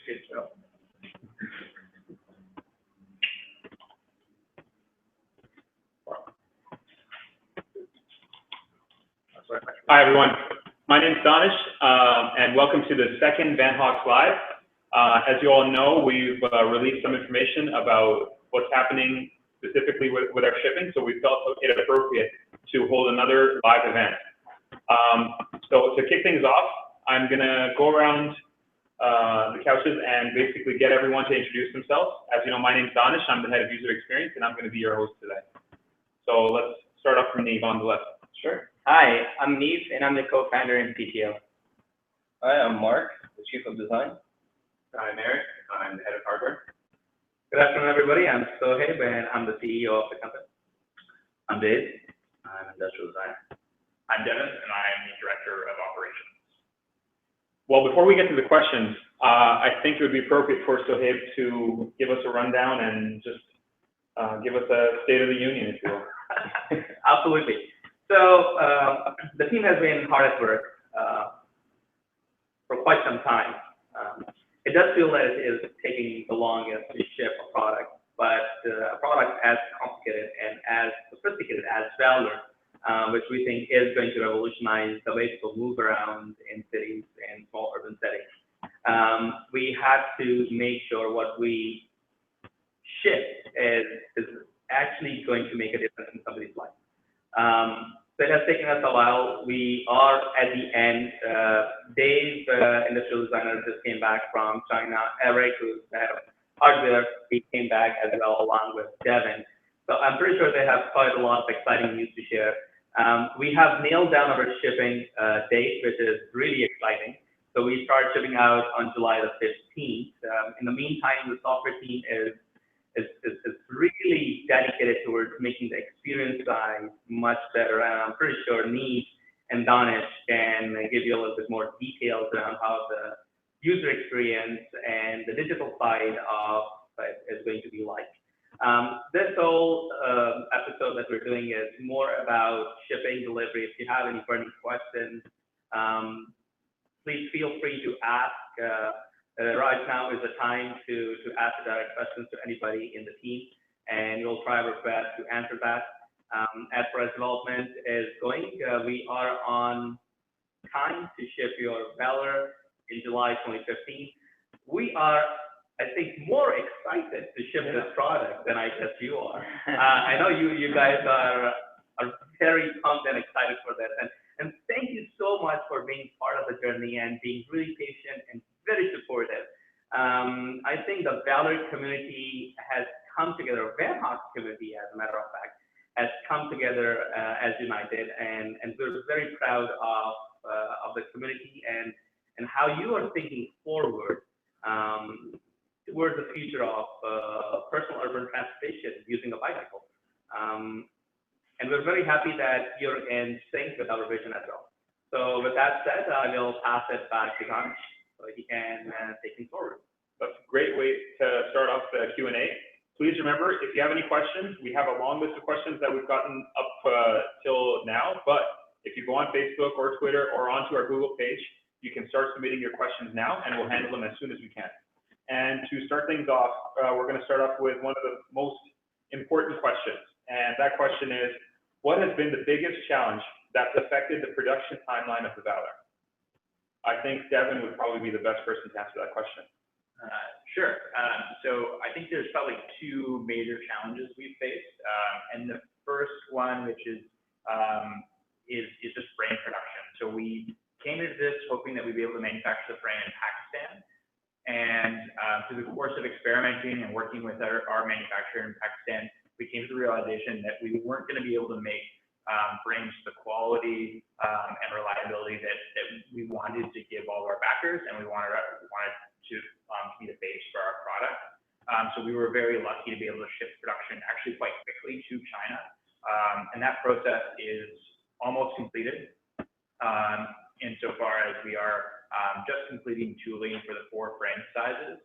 Good job. Hi, everyone. My name is Danish, and welcome to the second Vanhawks Live. As you all know, we've released some information about what's happening specifically with our shipping, so we felt it appropriate to hold another live event. So to kick things off, I'm going to go around the couches and basically get everyone to introduce themselves. As you know, my name is Danish. I'm the head of user experience, and I'm going to be your host today. So let's start off from Neve on the left. Sure. Hi, I'm Neve, and I'm the co-founder and PTO. Hi, I'm Mark, the chief of design. I'm Eric. I'm the head of hardware. Good afternoon, everybody. I'm Sohaib, and I'm the CEO of the company. I'm Dave. I'm industrial designer. I'm Devin, and I'm the director of operations. Well, before we get to the questions, I think it would be appropriate for Sohaib to give us a rundown and just give us a state of the union, if you will. Absolutely. So the team has been hard at work for quite some time. It does feel that it is taking the longest to ship a product, but a product as complicated and as sophisticated as Valour, which we think is going to revolutionize the way people move around in cities and small urban settings. We have to make sure what we ship is actually going to make a difference in somebody's life. So it has taken us a while. We are at the end. Dave, industrial designer, just came back from China. Eric, who's the head of hardware, he came back as well, along with Devin. So I'm pretty sure they have quite a lot of exciting news to share. We have nailed down our shipping date, which is really exciting. So we start shipping out on July the 15th. In the meantime, the software team is really dedicated towards making the experience side much better. And I'm pretty sure Neve and Danish can give you a little bit more details around how the user experience and the digital side of it is going to be like. This whole episode that we're doing is more about shipping delivery. If you have any burning questions, please feel free to ask. Right now is the time to ask direct questions to anybody in the team, and we'll try our best to answer that. As far as development is going, we are on time to ship your Valour in July 2015. We are, I think, more excited to ship this product than I guess you are. I know you guys are very pumped and excited for this, and thank you so much for being part of the journey and being really patient and very supportive. I think the Valour community has come together, Vanhawks community, as a matter of fact, has come together as united, and we're very proud of the community and how you are thinking forward towards the future of personal urban transportation using a bicycle. And we're very happy that you're in sync with our vision as well. So with that said, I will pass it back to Danish so he can take things forward. That's a great way to start off the Q&A. Please remember, if you have any questions, we have a long list of questions that we've gotten up till now, but if you go on Facebook or Twitter or onto our Google page, you can start submitting your questions now, and we'll handle them as soon as we can. And to start things off, we're going to start off with one of the most important questions, and that question is, what has been the biggest challenge that's affected the production timeline of the Valour? I think Devin would probably be the best person to answer that question. Sure. So I think there's probably two major challenges we've faced. And the first one, which is just frame production. So we came into this hoping that we'd be able to manufacture the frame in Pakistan. And through the course of experimenting and working with our manufacturer in Pakistan, we came to the realization that we weren't going to be able to make frames the quality and reliability that we wanted to give all of our backers, and we wanted to be the base for our product. So we were very lucky to be able to shift production actually quite quickly to China, and that process is almost completed insofar as we are just completing tooling for the 4 frame sizes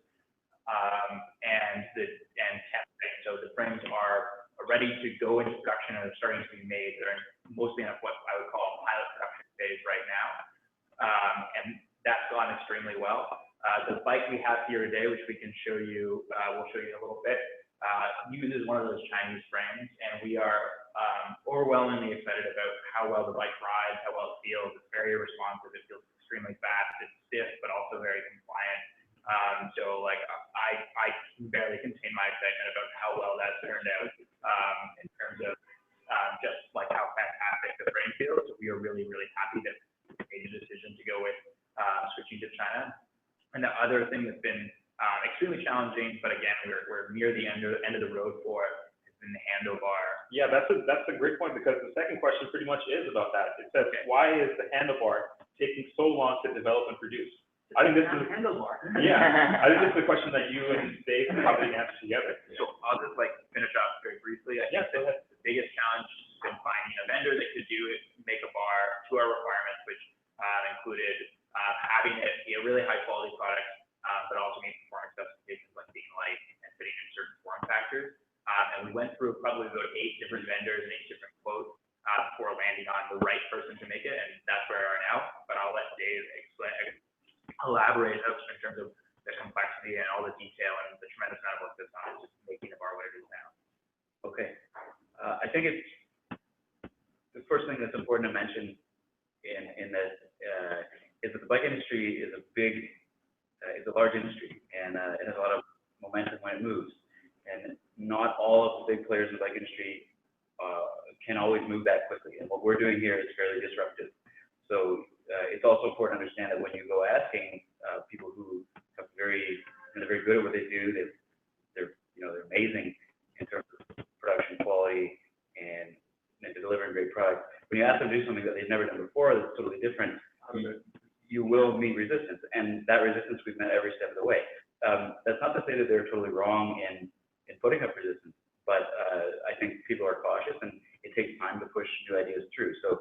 and testing. So the frames are ready to go into production and are starting to be made. They're mostly in what I would call a pilot production phase right now, and that's gone extremely well. The bike we have here today, which we can show you, we'll show you in a little bit, uses one of those Chinese frames, and we are overwhelmingly excited about how well the bike rides, how well it feels. It's very responsive. It feels extremely fast. It's stiff, but also very compliant. So like I can barely contain my excitement about how well that's turned out in terms of just like how fantastic the frame feels. So we are really, really happy that we made the decision to go with switching to China. And the other thing that's been extremely challenging, but again, we're near the end of the road for it, has been the handlebar. Yeah, that's a great point, because the second question pretty much is about that. It says, why is the handlebar taking so long to develop and produce? I think this is handlebar. Yeah, I think this is a question that you and Dave can probably answer together. So I'll just like finish up very briefly. I think that the biggest challenge has been finding a vendor that could make a bar to our requirements, which included having it be a really high quality product, but also meet performance specifications like being light and fitting in certain form factors. And we went through probably about 8 different vendors and 8 different quotes before landing on the right person to make it, and that's where we are now. But I'll let Dave elaborate in terms of the complexity and all the detail and the tremendous amount of work that's on just making the bar what it is now. Okay. I think it's the first thing that's important to mention in this is that the bike industry is a large industry, and it has a lot of momentum when it moves. And not all of the big players in the bike industry can always move that quickly. And what we're doing here is fairly disruptive. So it's also important to understand that when you go asking people who are very good at what they do, they're amazing in terms of production quality and delivering great products. When you ask them to do something that they've never done before, that's totally different, you will meet resistance, and that resistance we've met every step of the way. That's not to say that they're totally wrong in putting up resistance, but I think people are cautious, and it takes time to push new ideas through. So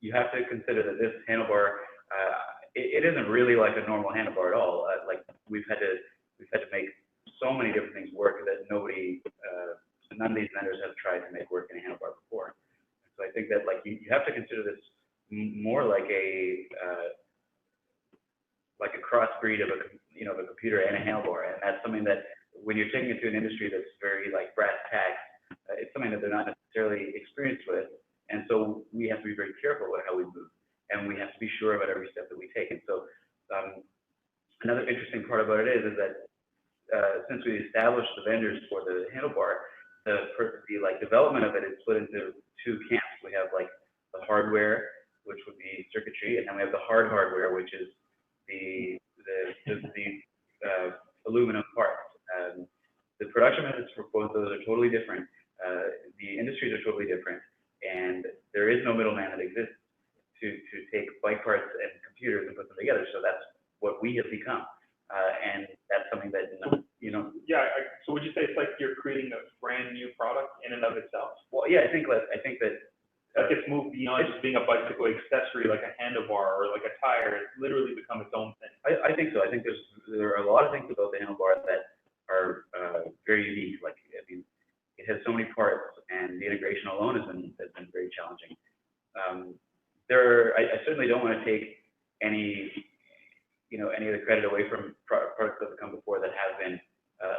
you have to consider that this handlebar, it isn't really like a normal handlebar at all. Like we've had to make so many different things work that none of these vendors have tried to make work in a handlebar before. So I think that like you have to consider this more like a crossbreed of a computer and a handlebar, and that's something that when you're taking it to an industry that's very like brass tacks, it's something that they're not necessarily experienced with. And so we have to be very careful about how we move, and we have to be sure about every step that we take. And so another interesting part about it is that since we established the vendors for the handlebar, the development of it is split into 2 camps. We have like the hardware, which would be circuitry, and then we have the hard hardware, which is the aluminum parts. The production methods for both of those are totally different. The industries are totally different. And there is no middleman that exists to take bike parts and computers and put them together. So that's what we have become, and that's something that Yeah. So would you say it's like you're creating a brand new product in and of itself? Well, yeah, I think that like it's moved beyond just being a bicycle accessory, like a handlebar or like a tire. It's literally become its own thing. I think so. I think there are a lot of things about the handlebar that are very unique. Like I mean, it has so many parts, and the integration alone has been very challenging. I certainly don't want to take any of the credit away from products that have come before that have been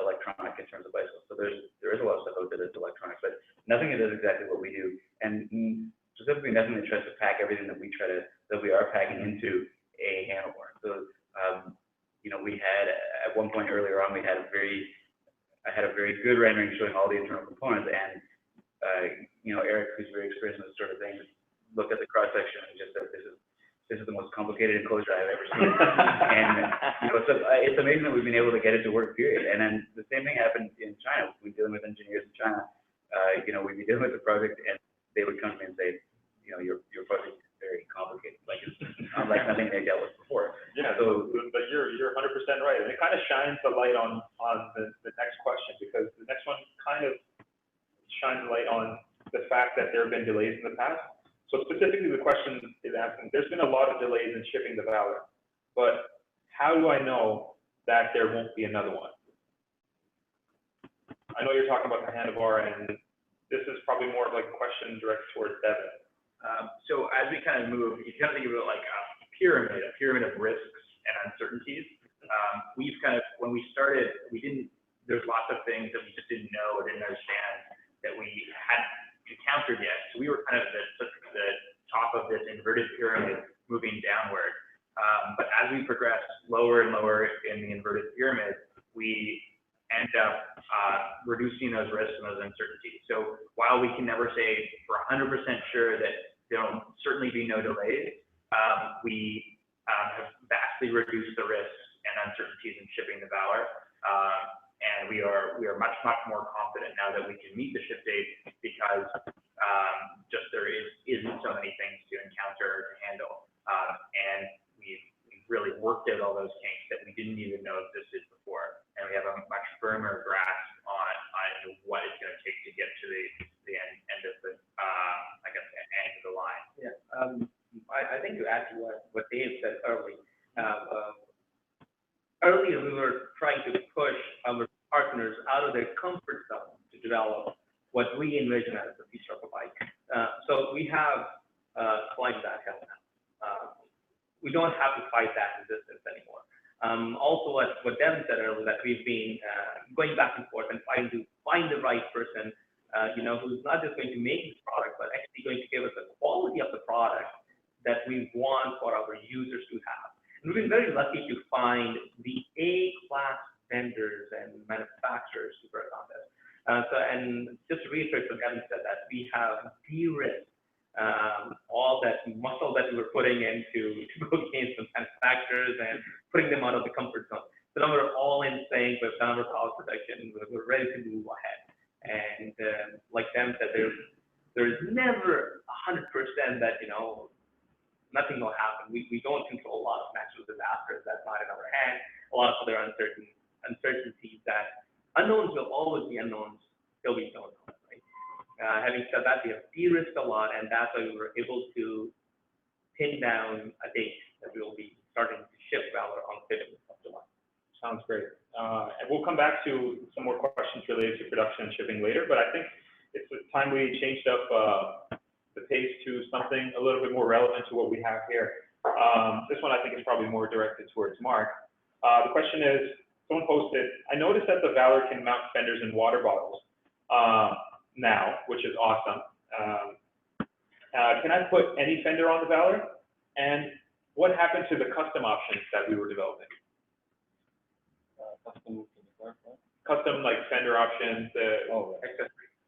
electronic in terms of bicycles. So there is a lot of stuff out there that's electronic, but nothing that does exactly what we do, and specifically nothing that tries to pack everything that we are packing into a handlebar. So we had at one point earlier on, I had a very good rendering showing all the internal components, and Eric, who's very experienced in this sort of thing, looked at the cross section and just said, "This is the most complicated enclosure I've ever seen." And so it's amazing that we've been able to get it to work. Period. And then the same thing happened in China. We've been dealing with engineers in China. We'd be dealing with the project, and they would come to me and say, your project is very complicated. Like it's not like nothing they dealt with before. Yeah. So, but you're 100% right, and it kind of shines the light on the next question, because the next one kind of shines the light on the fact that there have been delays in the past. So specifically, the question is asking: there's been a lot of delays in shipping the Valour, but how do I know that there won't be another one? I know you're talking about the handlebar, and this is probably more of like a question directed towards Devin. So as we kind of move, you kind of think of it like a pyramid of risks and uncertainties. we've kind of, when we started, there's lots of things that we just didn't know or didn't understand that we hadn't encountered yet. So we were kind of the top of this inverted pyramid moving downward. But as we progress lower and lower in the inverted pyramid, we end up reducing those risks and those uncertainties. So while we can never say for 100% sure that there'll certainly be no delays, we have vastly reduced the risks and uncertainties in shipping the Valour. And we are much more confident now that we can meet the ship date because just there isn't so many things to encounter or to handle. And we've really worked out all those kinks that we didn't even know existed before. And we have a much firmer grasp on what it's going to take to get to the end of the end of the line. Yeah. I think to add to what Dave said earlier, earlier we were trying to push our partners out of their comfort zone to develop what we envision as the future of a bike. So we have climbed that hill now. We don't have to fight that resistance anymore. Also, what Devin said earlier, that we've been going back and forth and trying to find the right person, who's not just going to make this product, but actually going to give us the quality of the product that we want for our users to have. And we've been very lucky to find the A-class vendors and manufacturers to work on this. And just to reiterate what Devin said, that we have de-risked all that muscle that we were putting into to go against the manufacturers and putting them out of the comfort zone. So now we're all in sync. We've done our power production. We're ready to move ahead. And like Devin said, there's never 100% that nothing will happen. We don't control a lot of natural disasters. That's not in our hands. A lot of other uncertainties that unknowns will always be unknowns till we don't know, right? Having said that, we have de-risked a lot, and that's why we were able to pin down a date that we will be starting to ship Valour on 5th of July. Sounds great. And we'll come back to some more questions related to production and shipping later, but I think it's time we changed up the pace to something a little bit more relevant to what we have here. This one I think is probably more directed towards Mark. The question is, someone posted, I noticed that the Valour can mount fenders in water bottles now, which is awesome. Can I put any fender on the Valour? And what happened to the custom options that we were developing? Custom like fender options,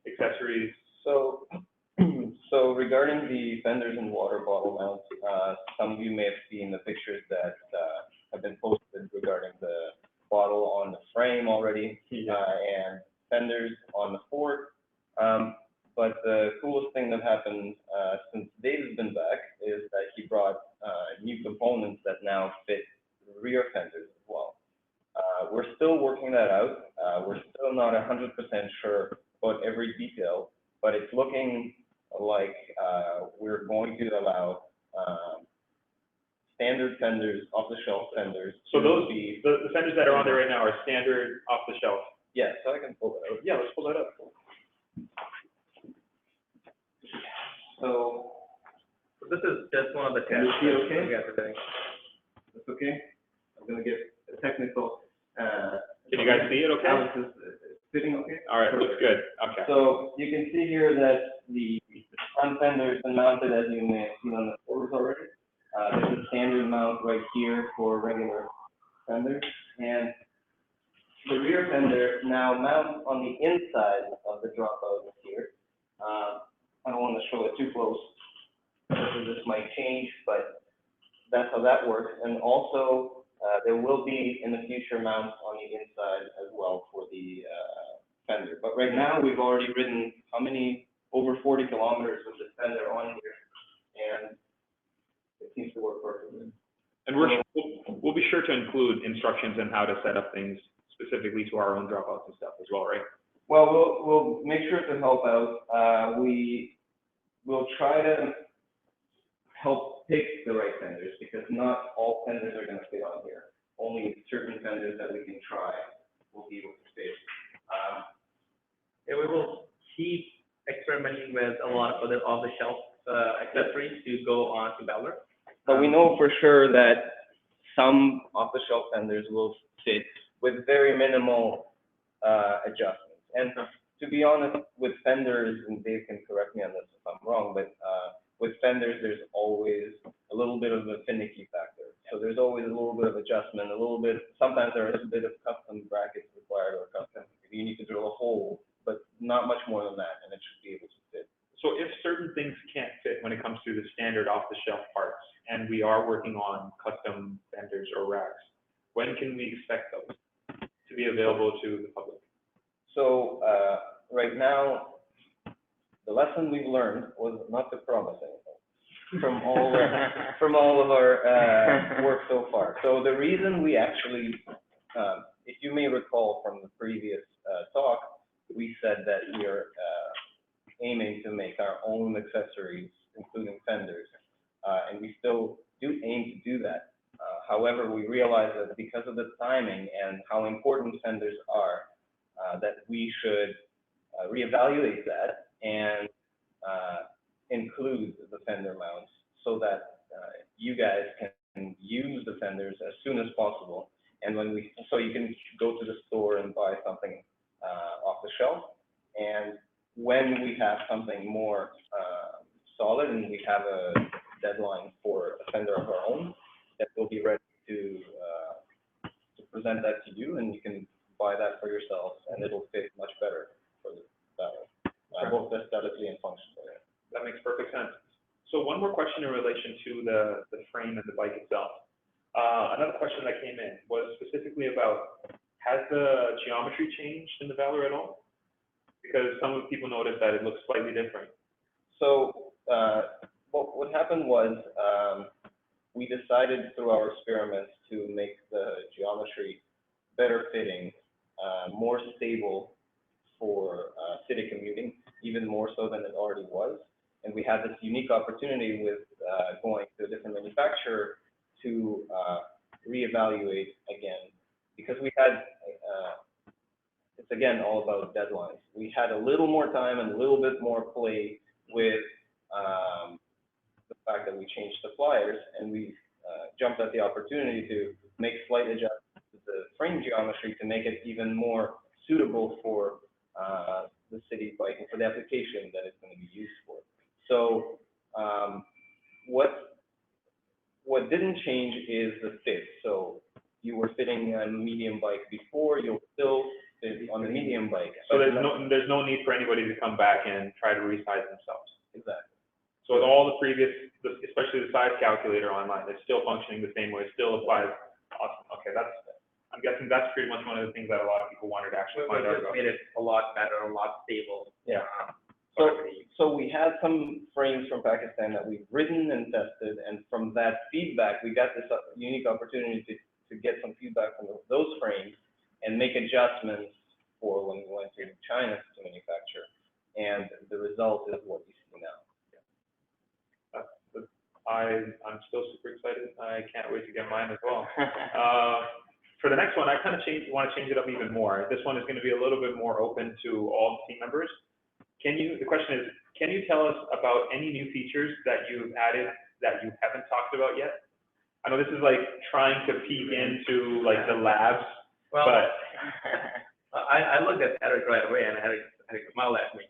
accessories. So regarding the fenders and water bottle mounts, some of you may have seen the pictures that have been posted regarding the bottle on the frame already, and fenders on the fork. But the coolest thing that happened since Dave's been back is that he brought new components that now fit the rear fenders as well. We're still working that out. We're still not 100% sure about every detail, but it's looking like we're going to allow standard fenders, off-the-shelf fenders. So those, the fenders that are on there right now are standard off-the-shelf? Yeah, so I can pull that out. Yeah, let's pull that up. So this is just one of the tests. Is it okay? Today. that's okay. I'm gonna get a technical. Can you guys see it okay? Alex is sitting okay? All right, looks good. Okay. So you can see here that the front fender has been mounted, as you may have seen on the photos already. There's a standard mount right here for regular fenders, and the rear fender now mounts on the inside of the dropout here. I don't want to show it too close, because this might change, but that's how that works. And also, there will be in the future mounts on the inside as well for the fender. But right now, we've already ridden how many? Over 40 kilometers with the fender on here, and it seems to work perfectly. And we'll be sure to include instructions on how to set up things specifically to our own dropouts and stuff as well, right? Well, we'll make sure to help out. We will try to help pick the right fenders, because not all fenders are going to fit on here. Only certain fenders that we can try will be able to fit. Yeah, we will keep experimenting with a lot of other off-the-shelf accessories to go on to Valour. But we know for sure that some off-the-shelf fenders will fit with very minimal adjustments. And to be honest, with fenders, and Dave can correct me on this if I'm wrong, but with fenders, there's always a little bit of a finicky factor. So there's always a little bit of adjustment, a little bit, sometimes there is a bit of custom brackets required or custom, you need to drill a hole, but not much more than that, and it should be able to fit. So if certain things can't fit when it comes to the standard off-the-shelf parts, and we are working on custom fenders or racks, when can we expect those to be available to the public? So right now, the lesson we've learned was not to promise anything from all of our work so far. So the reason we actually, if you may recall from the previous talk, we said that we are aiming to make our own accessories, including fenders, and we still do aim to do that. However, we realize that because of the timing and how important fenders are, that we should reevaluate that and include the fender mounts so that you guys can use the fenders as soon as possible. And so you can go to the store and buy something off the shelf. And when we have something more solid and we have a deadline for a fender of our own, that we'll be ready to present that to you, and you can buy that for yourself, and it'll fit much better for the Valour, both aesthetically and functionally. That makes perfect sense. So one more question in relation to the frame and the bike itself. Another question that came in was specifically about, has the geometry changed in the Valour at all? Because some people noticed that it looks slightly different. So what happened was we decided through our experiments to make the geometry better fitting, more stable for city commuting, even more so than it already was. And we had this unique opportunity with going to a different manufacturer to reevaluate again, because we had, it's again all about deadlines. We had a little more time and a little bit more play with the fact that we changed suppliers, and we jumped at the opportunity to make slight adjustments to the frame geometry to make it even more suitable for the city bike and for the application that it's going to be used for. So what didn't change is the fit. So you were fitting a medium bike before, you'll still fit on the medium bike. So there's no need for anybody to come back and try to resize themselves. Exactly. So with all the previous, especially the size calculator online, it's still functioning the same way. It still applies. Awesome. Okay, I'm guessing that's pretty much one of the things that a lot of people wanted to actually find out about. Made it a lot better, a lot stable. Yeah. So we had some frames from Pakistan that we've ridden and tested, and from that feedback, we got this unique opportunity to get some feedback from those frames and make adjustments for when we went to China to manufacture. And the result is what you see now. I'm still super excited. I can't wait to get mine as well. For the next one, I kind of want to change it up even more. This one is going to be a little bit more open to all team members. The question is, can you tell us about any new features that you've added that you haven't talked about yet? I know this is like trying to peek into like the labs, well, but I looked at Eric right away and Eric smiled at me.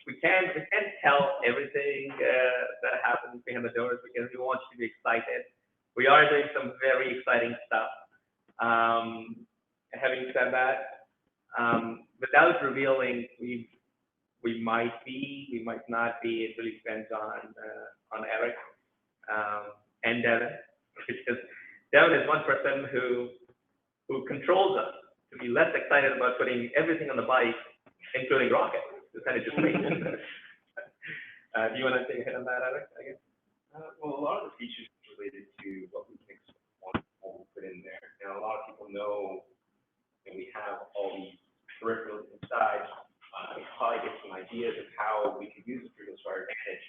We can't tell everything that happens behind the doors because we want you to be excited. We are doing some very exciting stuff. Having said that, without revealing, we might be, we might not be. It really depends on Eric and Devin, because Devin is one person who controls us to be less excited about putting everything on the bike, including rockets. It's kind of just me. Do you want to take a hit on that, Eric? I guess. Well, a lot of the features are related to what we think one will put in there. Now, a lot of people know that we have all these peripherals inside. We probably get some ideas of how we could use the peripherals to our advantage.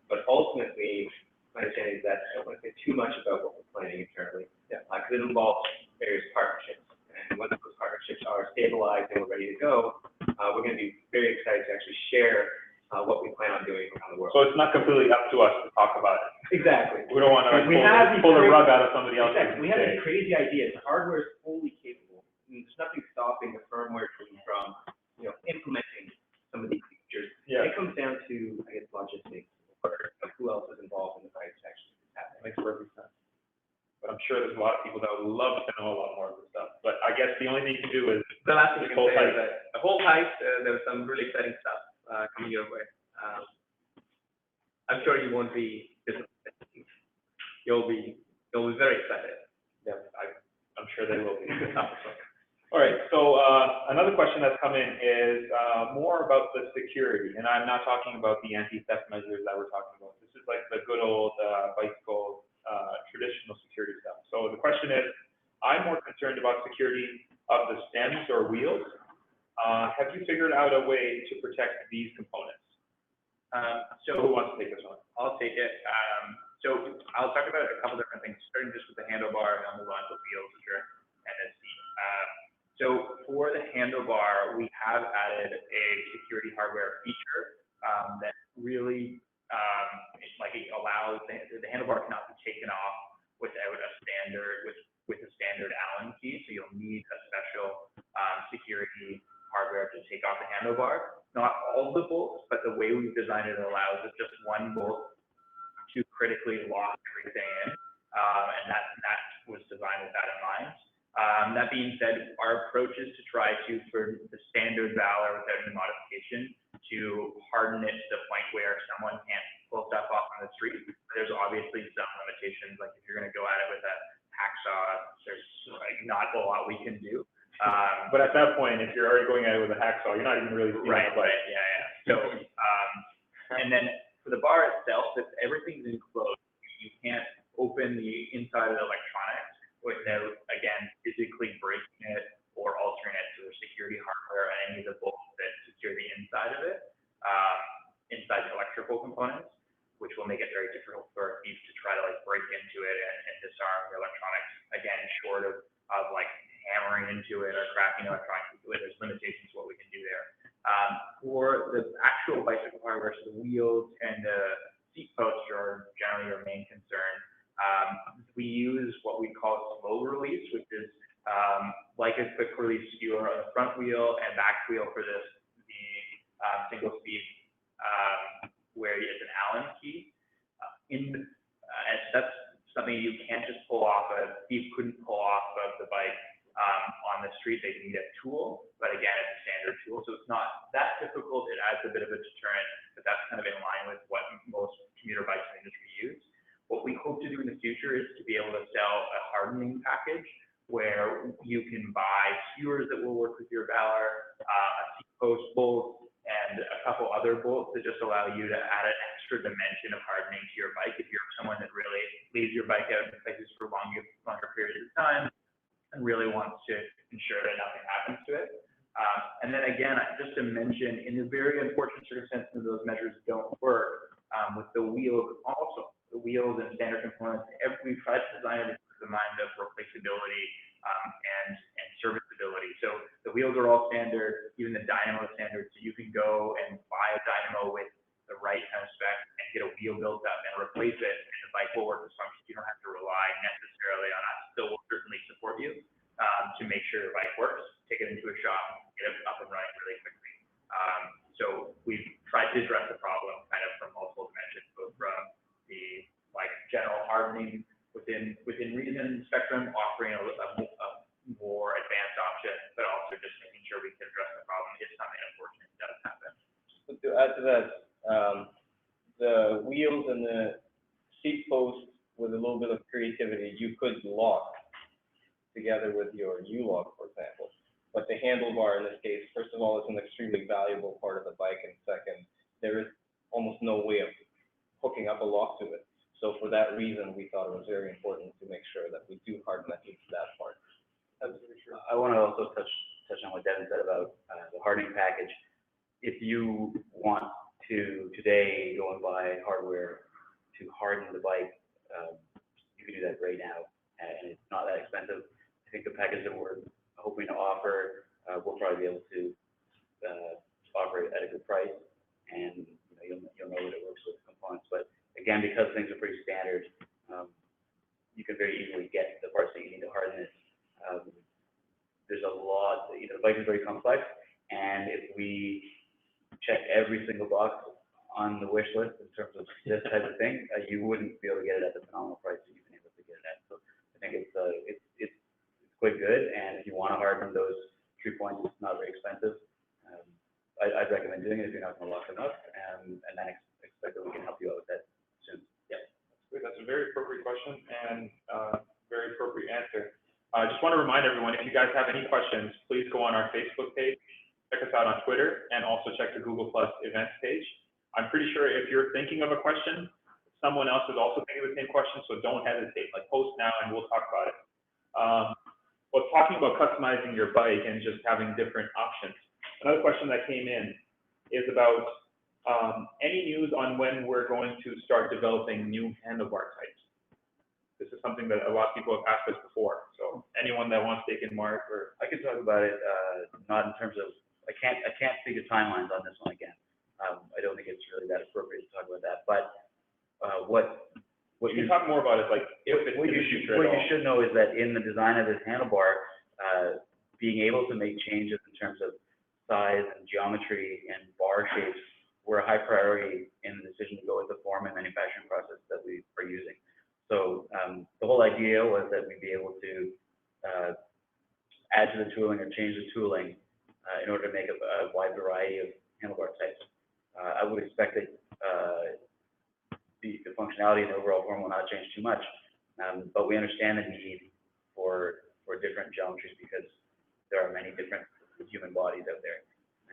But ultimately, my understanding is that I don't want to say too much about what we're planning internally, because it involves various partnerships. And once those partnerships are stabilized and we're ready to go, we're going to be very excited to actually share what we plan on doing around the world. so it's not completely up to us to talk about it. Exactly. We don't want to We have pull the these rug out of somebody else's Exactly. We have day. these crazy ideas. The hardware is fully capable. And there's nothing stopping the firmware team from, implementing some of these features. Yeah. It comes down to, I guess, logistics or who else is involved in the bike section. That makes perfect sense. But I'm sure there's a lot of people that would love to know a lot more of this stuff. But I guess the only thing you can do is The last thing I can hold say tight. is that the whole height, there's some really exciting stuff coming your way. I'm sure you won't be disappointed. You'll be very excited. Yeah, I'm sure they will be. All right, so another question that's come in is more about the security, and I'm not talking about the anti-theft measures that we're talking about. This is like the good old bicycle traditional security stuff. So the question is, I'm more concerned about security of the stems or wheels. Have you figured out a way to protect these components? So who wants to take this one? I'll take it. So I'll talk about a couple different things, starting just with the handlebar, and I'll move on to wheels and the seat. So for the handlebar, we have added a security hardware feature that really it allows the handlebar cannot be taken off without a standard with a standard Allen key. So you'll need a special security hardware to take off the handlebar. Not all the bolts, but the way we've designed it allows us just one bolt to critically lock everything in, and that was designed with that in mind. That being said, our approach is to try to, for the standard Valour without any modification, to harden it to the point where someone can't pull stuff off on the street. There's obviously some limitations, like if you're going to go at it with a hacksaw, there's not a lot we can do. But at that point, if you're already going at it with a hacksaw, you're not even really seeing Right, the bike. yeah. So, and then for the bar itself, if everything's enclosed, you can't open the inside of the electronics without, again, physically breaking it or altering it to the security hardware and any of the bolts that secure the inside of it, inside the electrical components, which will make it very difficult for a thief to try to break into it and disarm the electronics. Again, short of hammering into it or cracking electronics into it, there's limitations to what we can do there. For the actual bicycle hardware, so the wheels and the seat posts are generally our main concern. We use what we call slow release, which is like a quick release skewer on the front wheel and back wheel for the single speed where it's an Allen key. And that's something you can't just pull off. A thief couldn't pull off of the bike on the street. They need a tool, but again, it's a standard tool, so it's not that difficult. It adds a bit of a deterrent, but that's kind of in line with what most commuter bikes in the industry use. What we hope to do in the future is to be able to sell a hardening package where you can buy skewers that will work with your Valour, a seat post bolt, and a couple other bolts that just allow you to add an extra dimension of hardening to your bike if you're someone that really leaves your bike out in places for longer periods of time and really wants to ensure that nothing happens to it. And then again, just to mention, in the very unfortunate circumstance that those measures don't work, with the wheels also, the wheels and standard components, we've tried to design it with the mind of replaceability and serviceability. So the wheels are all standard, even the dynamo is standard, so you can go and buy a dynamo with the right kind of spec and get a wheel built up and replace it, and the bike will work as functions. You don't have to rely necessarily on us. Still, we'll certainly support you to make sure the bike works. Take it into a shop, get it up and running really quickly. So we've tried to address the problem kind of from multiple dimensions, both from the general hardening within reason spectrum, offering a more advanced option, but also just making sure we can address the problem if something unfortunate does happen. But to add to that, the wheels and the seat post, with a little bit of creativity, you could lock together with your U-lock, for example. But the handlebar in this case, first of all, is an extremely valuable part of the bike, and second, there is almost no way of hooking up a lock to it. So for that reason, we thought it was very important to make sure that we do harden at least that part. I want to also touch on what Devin said about the hardening package. If you want to today go and buy hardware to harden the bike, you can do that right now, and it's not that expensive. I think the package that we're hoping to offer, we'll probably be able to offer it at a good price, and you'll know that it works with components. But again, because things are pretty standard, you can very easily get the parts that you need to harden it. There's a lot, the bike is very complex, and if we check every single box on the wish list in terms of this type of thing, you wouldn't be able to get it at the phenomenal price that you've been able to get it at. So I think it's quite good, and if you want to harden those 3 points, it's not very expensive. I'd recommend doing it if you're not going to lock them up, and then expect that we can help you out with that soon. Yeah. That's a very appropriate question and very appropriate answer. I just want to remind everyone, if you guys have any questions, please go on our Facebook page, check us out on Twitter, and also check the Google Plus events page. I'm pretty sure if you're thinking of a question, someone else is also thinking of the same question, so don't hesitate. Like, post now and we'll talk about it. Well, talking about customizing your bike and just having different options, another question that came in is about any news on when we're going to start developing new handlebar types. This is something that a lot of people have asked us before. So anyone that wants to take in, Mark, or I can talk about it, not in terms of, I can't speak to timelines on this one again. I don't think it's really that appropriate to talk about that. But what you can talk more about it, like if it's what you should know is that in the design of this handlebar, being able to make changes in terms of size and geometry and bar shapes were a high priority in the decision to go with the form and manufacturing process that we are using. So the whole idea was that we'd be able to add to the tooling or change the tooling in order to make a wide variety of handlebar types. I would expect that the functionality and the overall form will not change too much, but we understand the need for different geometries because there are many different human bodies out there.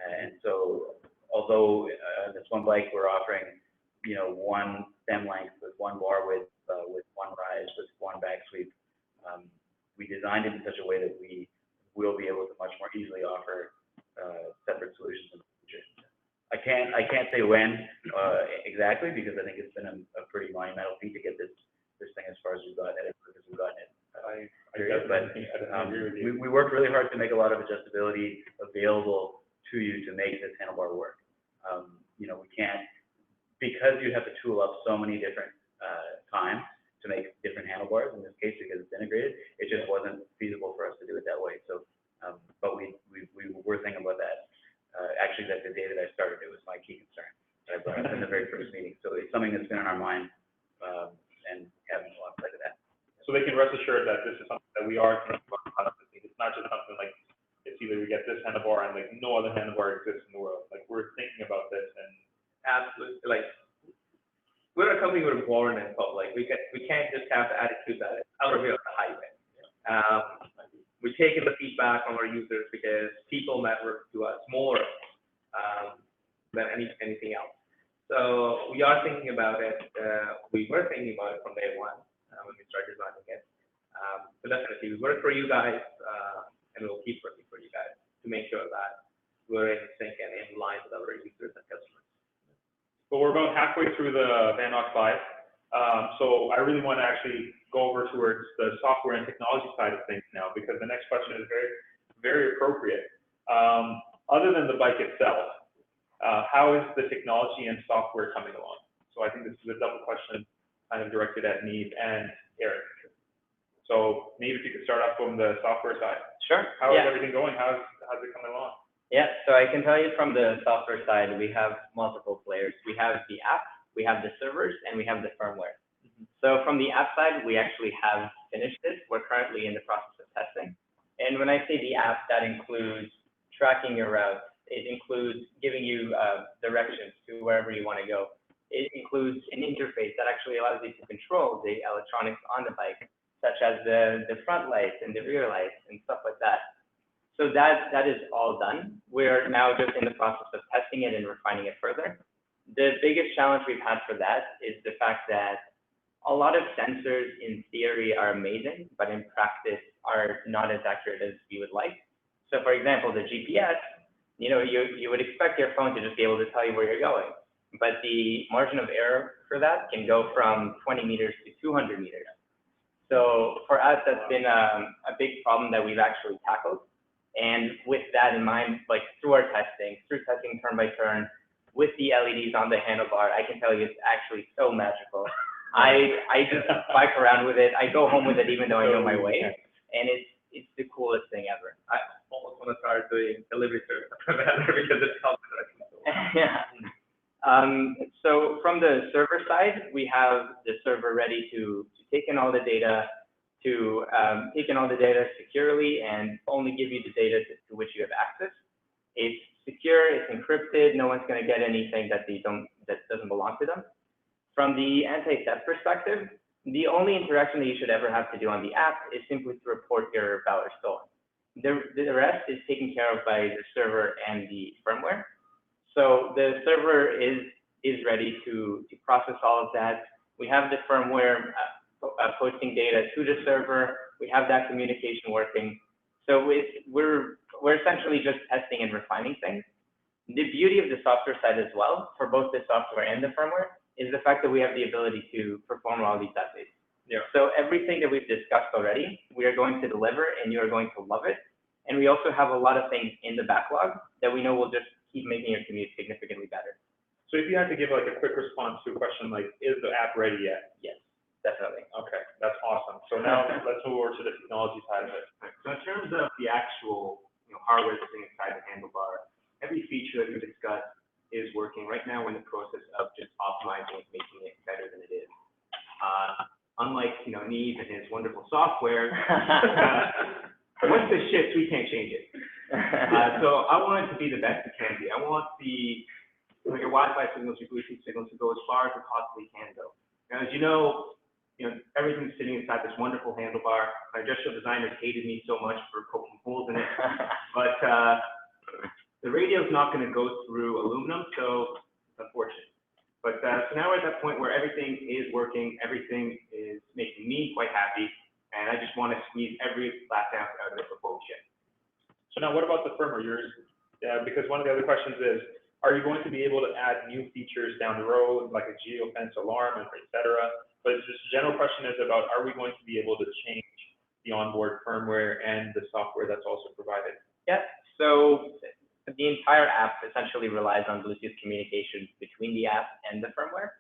And so, although this one bike we're offering, one stem length with one bar width, with one rise, with one back sweep, we designed it in such a way that we will be able to much more easily offer separate solutions in the future. I can't say when exactly, because I think it's been a pretty monumental feat to get this thing as far as we've gotten it, because we've gotten it. We worked really hard to make a lot of adjustability available to you to make this handlebar work. We can't, because you have to tool up so many different times to make different handlebars, in this case because it's integrated, it just wasn't feasible for us to do it that way. So, but we were thinking about that. Actually, that the day that I started, it was my key concern that I brought up in the very first meeting. So it's something that's been on our mind, and having a lot of sight of that. So they can rest assured that this is something that we are thinking about. It's not just something like it's either we get this handlebar and like no other handlebar exists in the world. Like, we're thinking about this. And absolutely, like, we're a company with born in public. We can't just have the attitude that it's out of here on the highway. We take in the feedback from our users because people matter to us more than anything else. So we are thinking about it. We were thinking about it from day one when we started designing it. So definitely, we work for you guys, and we'll keep working for you guys to make sure that we're in sync and in line with our users and customers. But we're about halfway through the Vanhawks Live. So I really want to actually go over towards the software and technology side of things now, because the next question is very, very appropriate. Other than the bike itself, how is the technology and software coming along? So I think this is a double question kind of directed at Neve and Eric. So Neve, if you could start off from the software side. Sure. How is everything going? How's it coming along? Yeah, so I can tell you from the software side, we have multiple players. We have the app, we have the servers, and we have the firmware. So from the app side, we actually have finished it. We're currently in the process of testing. And when I say the app, that includes tracking your routes. It includes giving you directions to wherever you want to go. It includes an interface that actually allows you to control the electronics on the bike, such as the front lights and the rear lights and stuff like that. So that is all done. We're now just in the process of testing it and refining it further. The biggest challenge we've had for that is the fact that a lot of sensors in theory are amazing, but in practice are not as accurate as we would like. So for example, the GPS, you would expect your phone to just be able to tell you where you're going, but the margin of error for that can go from 20 meters to 200 meters. So for us, that's been a big problem that we've actually tackled. And with that in mind, like through testing turn by turn, with the LEDs on the handlebar, I can tell you it's actually so magical. I just bike around with it. I go home with it even though I know my way, and it's the coolest thing ever. I almost want to start doing delivery service because it's helpful. Yeah. So from the server side, we have the server ready to take in all the data, securely and only give you the data to which you have access. It's secure, it's encrypted, no one's going to get anything that doesn't belong to them. From the anti-theft perspective, the only interaction that you should ever have to do on the app is simply to report your Valour stolen. The rest is taken care of by the server and the firmware. So the server is ready to process all of that. We have the firmware posting data to the server. We have that communication working. So we're essentially just testing and refining things. The beauty of the software side as well, for both the software and the firmware, is the fact that we have the ability to perform all these updates. Yeah. So everything that we've discussed already, we are going to deliver and you are going to love it. And we also have a lot of things in the backlog that we know will just keep making your commute significantly better. So if you had to give like a quick response to a question like, is the app ready yet? Yes, definitely. Okay, that's awesome. So now let's move over to the technology side of it. So in terms of the actual, hardware that's inside the handlebar, every feature that we discussed is working. Right now, we're in the process of just optimizing it, making it better than it is. Unlike, Neve and his wonderful software, once it ships, we can't change it. So I want it to be the best it can be. I want your Wi-Fi signals, your Bluetooth signals to go as far as it possibly can go. Now, as you know, everything's sitting inside this wonderful handlebar. My industrial designers hated me so much for poking holes in it, but the radio is not going to go through aluminum, so it's unfortunate. But so now we're at that point where everything is working, everything is making me quite happy, and I just want to squeeze every last ounce out of it before we ship. So now what about the firmware? Because one of the other questions is, are you going to be able to add new features down the road, like a geofence alarm, et cetera? But just the general question is about, are we going to be able to change the onboard firmware and the software that's also provided? Yeah, so the entire app essentially relies on Bluetooth communication between the app and the firmware.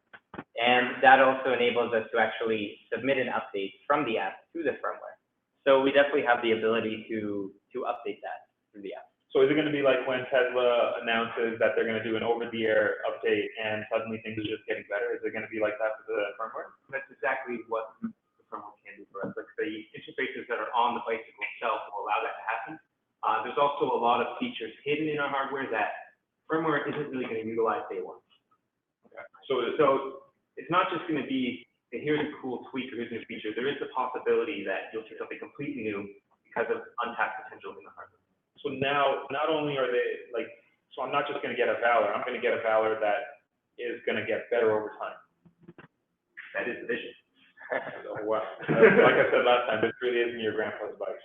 And that also enables us to actually submit an update from the app to the firmware. So we definitely have the ability to update that through the app. So is it going to be like when Tesla announces that they're going to do an over-the-air update and suddenly things are just getting better? Is it going to be like that for the firmware? That's exactly what the firmware can do for us. Like the interfaces that are on the bicycle itself will allow that to happen. There's also a lot of features hidden in our hardware that firmware isn't really going to utilize day one. Okay. So it's not just going to be, hey, here's a cool tweak or here's a new feature. There is the possibility that you'll see something completely new because of untapped potential in the hardware. So now, not only are they like, so I'm not just going to get a Valour, I'm going to get a Valour that is going to get better over time. That is the vision. So, wow. Like I said last time, this really isn't your grandpa's bike.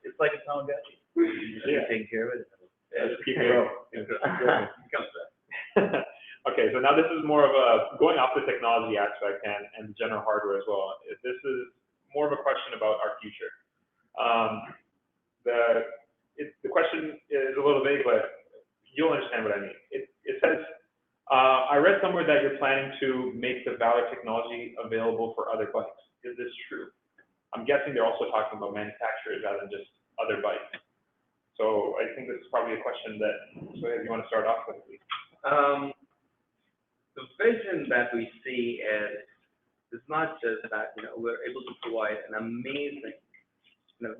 It's like a Tom Gunny. Yeah. Taking care of it. Yeah, just keep it growing. Okay, so now this is more of a, going off the technology aspect and the general hardware as well. This is more of a question about our future. The question is a little vague, but you'll understand what I mean. It says, I read somewhere that you're planning to make the Valour technology available for other bikes. Is this true? I'm guessing they're also talking about manufacturers rather than just other bikes. So I think this is probably a question that, so if you want to start off with, please. The vision that we see is not just that, we're able to provide an amazing,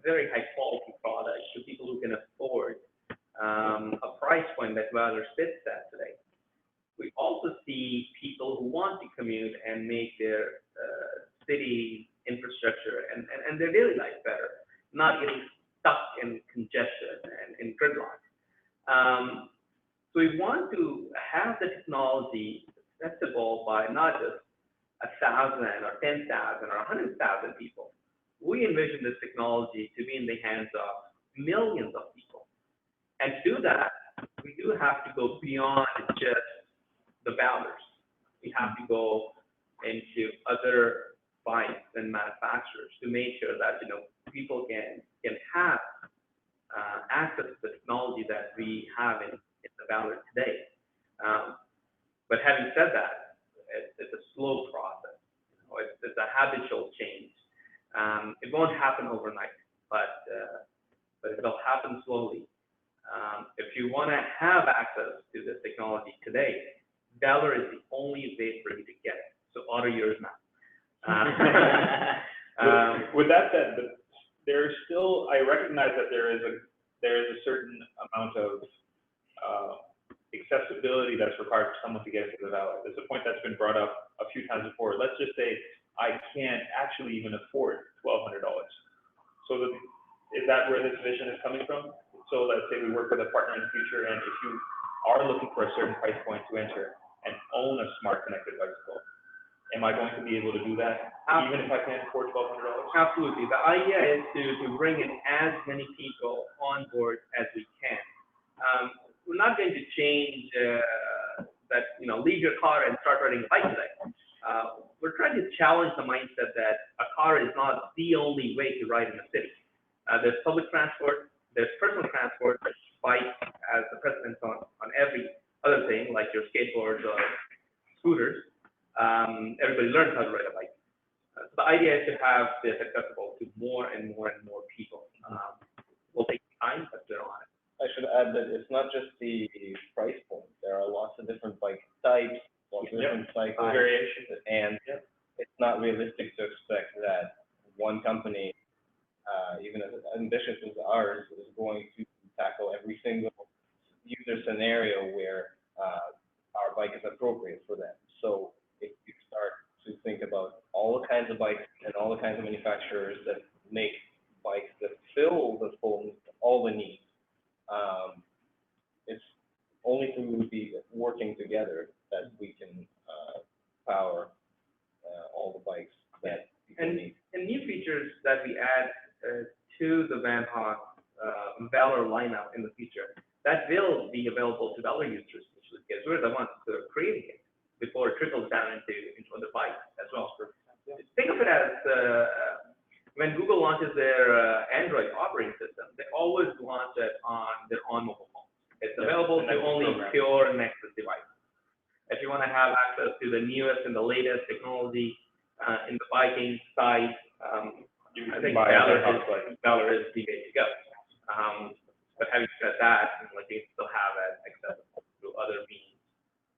very high quality product to people who can afford a price point that Valour sits at today. We also see people who want to commute and make their city infrastructure and their daily life better, not getting stuck in congestion and in gridlock. So we want to have the technology accessible by not just 1,000 or 10,000 or 100,000 people. We envision this technology to be in the hands of millions of people. And to do that, we do have to go beyond just the Valours. We have to go into other bikes and manufacturers to make sure that people can have access to the technology that we have in the Valour today. But having said that, it's a slow process. It's a habitual change. It won't happen overnight, but it'll happen slowly. If you want to have access to this technology today, Valour is the only way for you to get it. So order yours now. With that said, there's still, I recognize that there is a certain amount of accessibility that's required for someone to get into the Valour. There's a point that's been brought up a few times before. Let's just say I can't actually even afford $1,200. So is that where this vision is coming from? So let's say we work with a partner in the future, and if you are looking for a certain price point to enter and own a smart connected bicycle, am I going to be able to do that even if I can't afford $1,200? Absolutely. The idea is to bring in as many people on board as we can. We're not going to change that, leave your car and start riding a bike today. We're trying to challenge the mindset that a car is not the only way to ride in the city. There's public transport, there's personal transport, bike as the precedence on every other thing, like your skateboards or scooters. Everybody learns how to ride a bike. So the idea is to have this accessible to more and more and more people. We'll take time, but we're on it. I should add that it's not just the price point. There are lots of different bike types, lots of different cycle variations, and it's not realistic to expect that one company, even as ambitious as ours, is going to tackle every single user scenario where our bike is appropriate for them. So if you start to think about all the kinds of bikes and all the kinds of manufacturers that make bikes that fill all the needs, it's only through the working together that we can power all the bikes that people need. And new features that we add to the Vanhawks Valour lineup in the future, that will be available to Valour users, because we're the ones that are creating it before it trickles down into other bikes as well. Think of it as when Google launches their Android operating system, they always launch it on their own mobile phone. It's available to only pure Nexus devices. If you want to have access to the newest and the latest technology in the biking side, I think Valour is the way to go. But having said that, you still have it accessible through other means.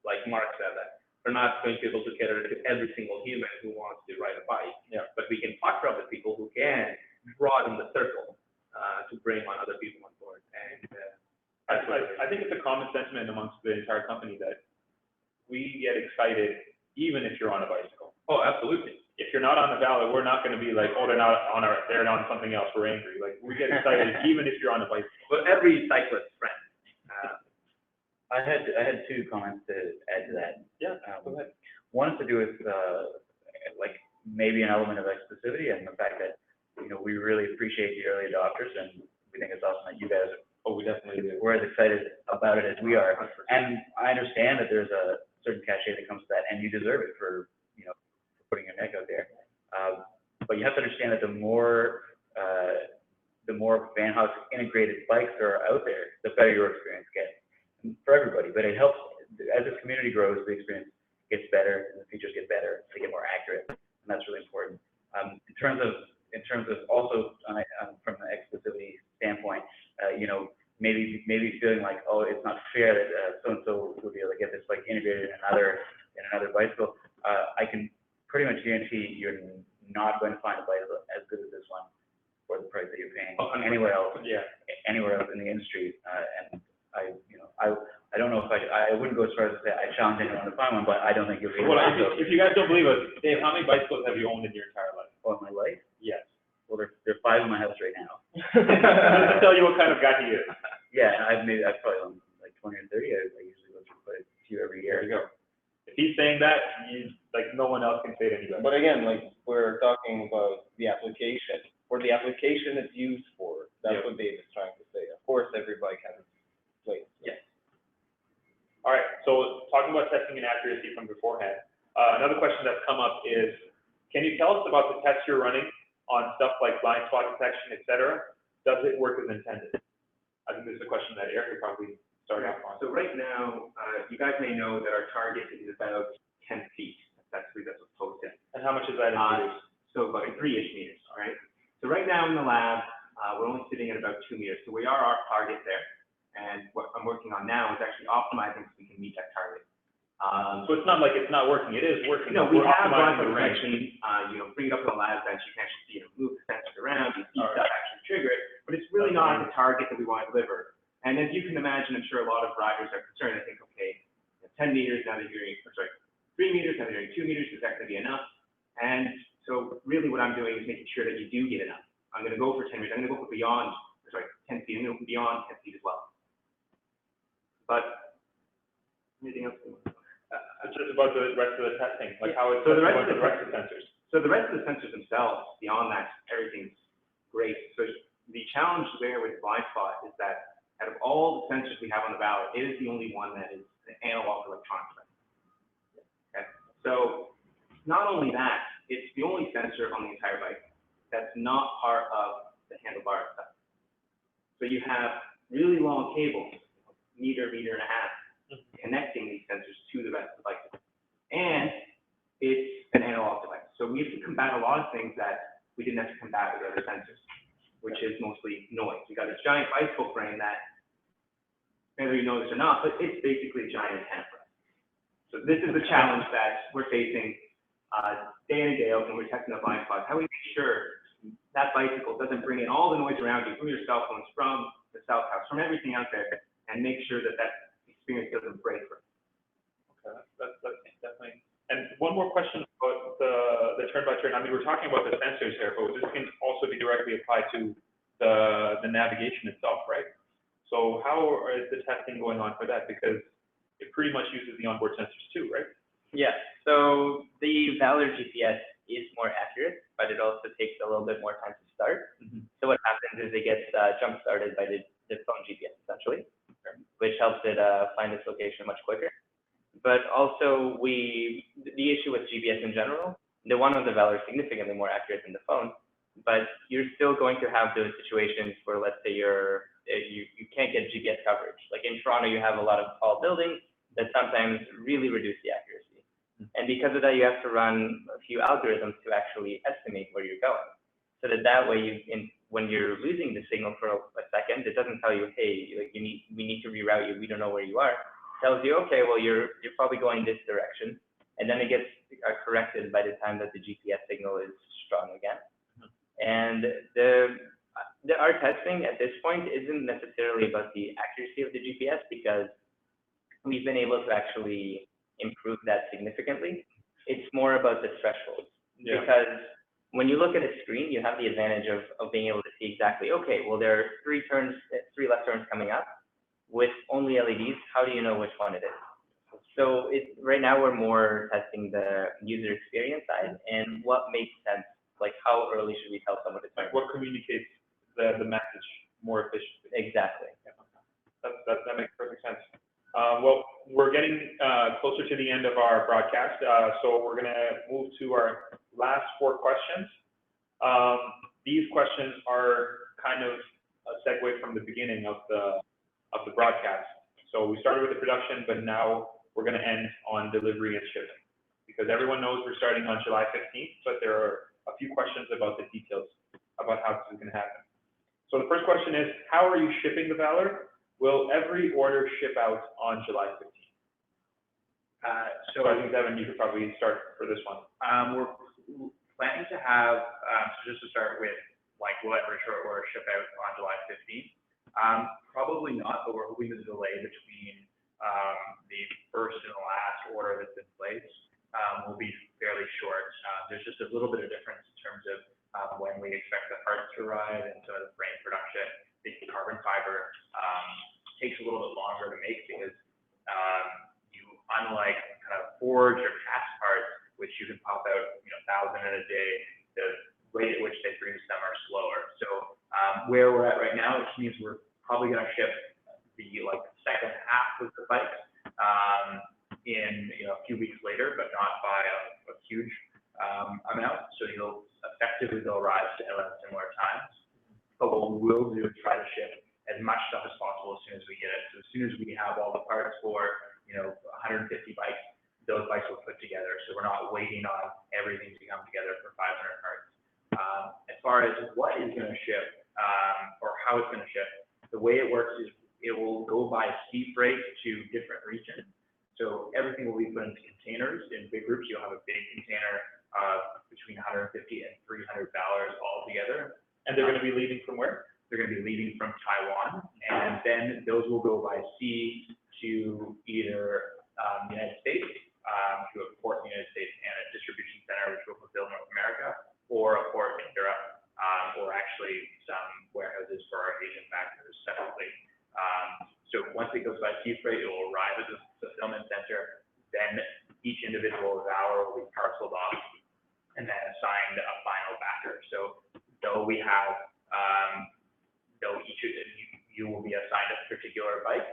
Like Mark said, that we're not going to be able to cater to every single human who wants to ride a bike, but we can partner up with people who can broaden the circle to bring on other people on board. And I think it's a common sentiment amongst the entire company that we get excited even if you're on a bicycle. Oh, absolutely. If you're not on the Valour, we're not going to be like, oh, they're on something else, we're angry. Like, we get excited even if you're on a bicycle. But every cyclist friend. I had two comments to add to that. Yeah, go ahead. One has to do with like maybe an element of exclusivity and the fact that we really appreciate the early adopters, and we think it's awesome that you guys we definitely do. We're as excited about it as we are. And I understand that there's a certain cachet that comes to that, and you deserve it for putting your neck out there. But you have to understand that the more Vanhawks integrated bikes that are out there, the better your experience gets for everybody. But it helps as this community grows, the experience gets better, and the features get better, they get more accurate, and that's really important. In terms of also from an exclusivity standpoint, maybe feeling like, oh, it's not fair that so and so will be able to get this bike integrated in another bicycle. I can pretty much guarantee you're not going to find a bicycle as good as this one for the price that you're paying anywhere else. Anywhere else in the industry. And I don't know if I wouldn't go as far as to say I challenge anyone to find one, but I don't think you'll be able to. If you guys don't believe us, Dave, how many bicycles have you owned in your entire life? Oh, in my life? Yes. Well, there are 5 in my house right now. Just to tell you what kind of guy he is. Yeah, I've probably owned like 20 or 30. I usually go through quite a few every year. There you go. If he's saying that, no one else can say it any better. But again, we're talking about the application. For the application it's used for, that's what Dave is trying to say. Of course, every bike has its place. Yes. All right, so talking about testing and accuracy from beforehand, another question that's come up is, can you tell us about the tests you're running on stuff like blind spot detection, et cetera? Does it work as intended? I think this is a question that Eric could probably start off on. So right now, you guys may know that our target is about 10 feet. That's what's posted. And how much is that in meters? So about 3-ish meters, all right? So right now in the lab, we're only sitting at about 2 meters. So we are our target there. And what I'm working on now is actually optimizing so we can meet that target. So it's not like it's not working, it is working. No, we We're have run optimizing the the range. section, bring it up to the lab bench, you can actually see, move the sensors around, you see stuff actually trigger it, but it's really not the target that we want to deliver. And as you can imagine, I'm sure a lot of riders are concerned. They think, okay, 10 meters, now they're hearing, 3 meters, now they're hearing 2 meters, is that going to be enough? And so really what I'm doing is making sure that you do get enough. I'm going to go for 10 meters, I'm going to go for 10 feet, I'm going to go beyond 10 feet as well. But, anything else? It's just about the rest of the testing, like how it's So the rest about of the rest of the sensors. So the rest of the sensors themselves, beyond that, everything's great. So the challenge there with blind spot is that out of all the sensors we have on the Valour, it is the only one that is an analog electronic sensor. Okay. So not only that, it's the only sensor on the entire bike that's not part of the handlebar itself. So you have really long cables, meter and a half, connecting these sensors to the rest of the bike. And it's an analog device. So we have to combat a lot of things that we didn't have to combat with other sensors, which is mostly noise. You got this giant bicycle frame that, whether you know this or not, but it's basically a giant antenna for us. So this is the challenge that we're facing day in and day out when we're testing the blind spots. How do we make sure that bicycle doesn't bring in all the noise around you, from your cell phones, from the cell house, from everything out there, and make sure that that experience doesn't break for us. Okay, that's definitely. And one more question about the turn-by-turn. I mean, we're talking about the sensors here, but this can also be directly applied to the navigation itself, right? So how is the testing going on for that? Because it pretty much uses the onboard sensors too, right? Yeah, so the Valour GPS is more accurate, but it also takes a little bit more time to start. So what happens is it gets jump-started by the phone GPS, essentially, which helps it find its location much quicker. But also, the issue with GPS in general, the one on the Valour is significantly more accurate than the phone, but you're still going to have those situations where, let's say, you can't get GPS coverage. Like in Toronto, you have a lot of tall buildings that sometimes really reduce the accuracy. And because of that, you have to run a few algorithms to actually estimate where you're going. So that way, when you're losing the signal for a second, it doesn't tell you, hey, we need to reroute you, we don't know where you are. It tells you, okay, well, you're probably going this direction. And then it gets corrected by the time that the GPS signal is strong again. And our testing at this point isn't necessarily about the accuracy of the GPS, because we've been able to actually improve that significantly. It's more about the thresholds. Yeah. Because when you look at a screen, you have the advantage of being able to see exactly, okay, well, there are 3 left turns coming up. With only LEDs, how do you know which one it is? So right now we're more testing the user experience side and what makes sense. Like, how early should we tell someone to turn? Like what communicates the message more efficiently? Exactly. Yeah. That makes perfect sense. Well, we're getting closer to the end of our broadcast, so we're going to move to our last 4 questions. These questions are kind of a segue from the beginning of the broadcast. So we started with the production, but now we're going to end on delivery and shipping, because everyone knows we're starting on July 15th, but there are a few questions about the details about how this is going to happen. So the first question is, how are you shipping the Valour? Will every order ship out on July 15th? So I think, Devin, you could probably start for this one. We're planning to have, so just to start with, like, will every short order ship out on July 15th? Probably not, but we're hoping the delay between the first and the last order that's in place will be fairly short. There's just a little bit of difference in terms of when we expect the parts to arrive and some of the frame production. The carbon fiber takes a little bit longer to make, because unlike kind of forge or cast parts, which you can pop out 1,000 in a day, the rate at which they produce them are slower. So where we're at right now, which means we're probably going to ship the second half of the bike in a few weeks later, but not by a huge amount. So they'll arrive at similar times. But what we will do is try to ship as much stuff as possible as soon as we get it. So as soon as we have all the parts for, 150 bikes, those bikes will put together. So we're not waiting on everything to come together for 500 parts. As far as what is going to ship, or how it's going to ship, the way it works is it will go by sea freight to different regions. So everything will be put into containers in big groups. You'll have a big container between 150 and 300 Valours all together. And they're going to be leaving from where? They're going to be leaving from Taiwan, and then those will go by sea to either the United States, to a port in the United States and a distribution center which will fulfill North America, or a port in Europe, or actually some warehouses for our Asian factors separately. So once it goes by sea freight, it will arrive at the fulfillment center. Then each individual Valour will be parceled off and then assigned a final backer. So though we have, though you will be assigned a particular bike,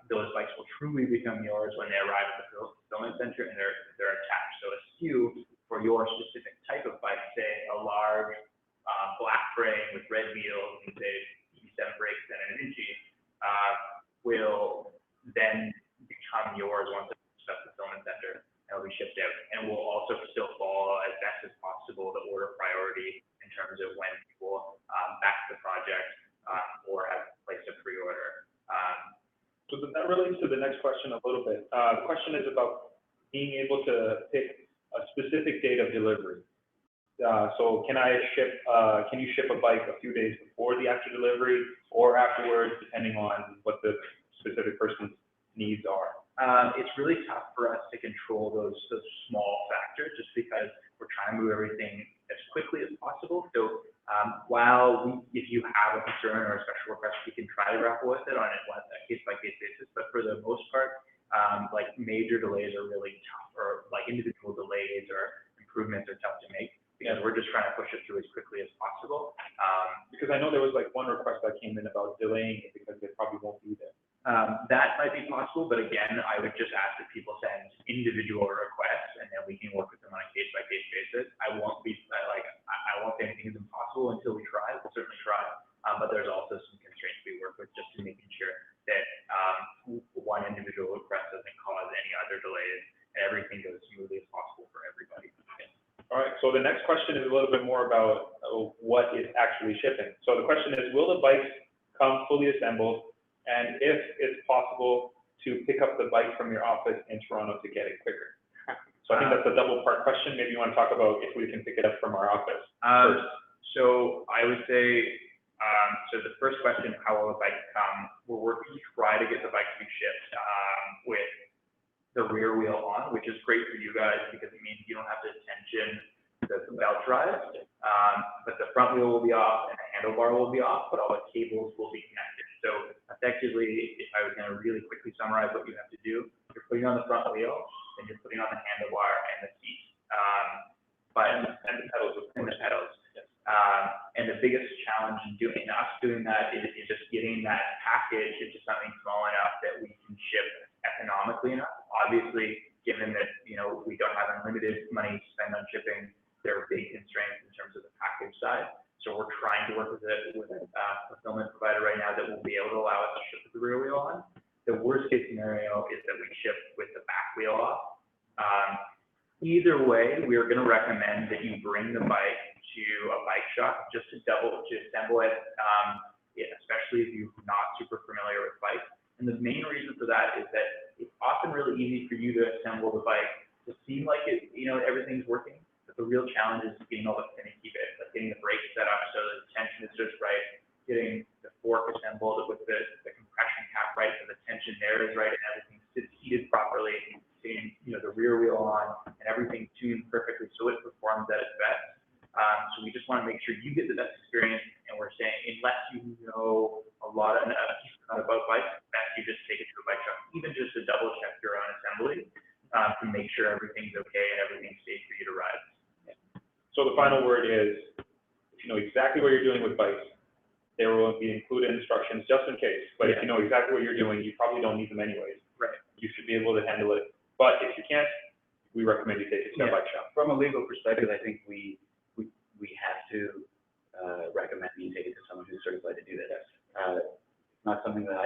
those bikes will truly become yours when they arrive at the fulfillment center and they're attached. So a SKU for your specific type of bike, say a large black frame with red wheels and say E7 brakes and an Inchi, will then become yours once it's at the fulfillment center and will be shipped out. And will also still follow as best as possible the order priority in terms of when people back the project or have placed a pre-order. So that relates to the next question a little bit. The question is about being able to pick a specific date of delivery. So can you ship a bike a few days before the actual delivery or afterwards, depending on what the specific person's needs are? It's really tough for us to control those small factors just because we're trying to move everything as quickly as possible. So if you have a concern or a special request, we can try to grapple with it on a case-by-case basis. But for the most part, like major delays are really tough, or like individual delays or improvements are tough to make because we're just trying to push it through as quickly as possible. Because I know there was like one request that came in about delaying it because they probably won't be there. That might be possible, but again, I would just ask that people send individual requests, and then we can work with them on a case-by-case basis. I won't say anything is impossible until we try. We'll certainly try, but there's also some constraints we work with just in making sure that one individual request doesn't cause any other delays, and everything goes smoothly as possible for everybody. All right, so the next question is a little bit more about what is actually shipping. So the question is, will the bikes come fully assembled? And if it's possible to pick up the bike from your office in Toronto to get it quicker? So I think that's a double part question. Maybe you want to talk about if we can pick it up from our office first. So I would say, so the first question, how will the bike come? We're working to try to get the bike to be shipped with the rear wheel on, which is great for you guys because it means you don't have to tension the belt drive. But the front wheel will be off and the handlebar will be off, but all the cables will be connected. So effectively, if I was going to really quickly summarize what you have to do, you're putting on the front wheel, then you're putting on the handlebar and the seat. And the pedals. And the pedals. Yes. And the biggest challenge in doing that is just getting that package into something small enough that we can ship economically enough. Obviously, given that we don't have unlimited money to spend on shipping, there are big constraints in terms of the package side. So we're trying to work with a fulfillment provider right now that will be able to allow us to ship with the rear wheel on. The worst case scenario is that we ship with the back wheel off. Either way, we are going to recommend that you bring the bike to a bike shop just to assemble it, especially if you're not super familiar with bikes. And the main reason for that is that it's often really easy for you to assemble the bike to seem like everything's working. But the real challenge is getting all the finicky bits, like getting the brakes set up so the tension is just right, getting the fork assembled with the compression cap right so the tension there is right and everything's seated properly, getting the rear wheel on and everything tuned perfectly so it performs at its best. So we just want to make sure you get the best experience, and we're saying unless you know a lot about bikes, best you just take it to a bike shop, even just to double check your own assembly to make sure everything's okay and everything's safe for you to ride. So the final word is, if you know exactly what you're doing with bikes, there will be included instructions just in case. But if you know exactly what you're doing, you probably don't need them anyways. Right. You should be able to handle it. But if you can't, we recommend you take it to a bike shop. From a legal perspective, I think we have to recommend you take it to someone who's certified to do this.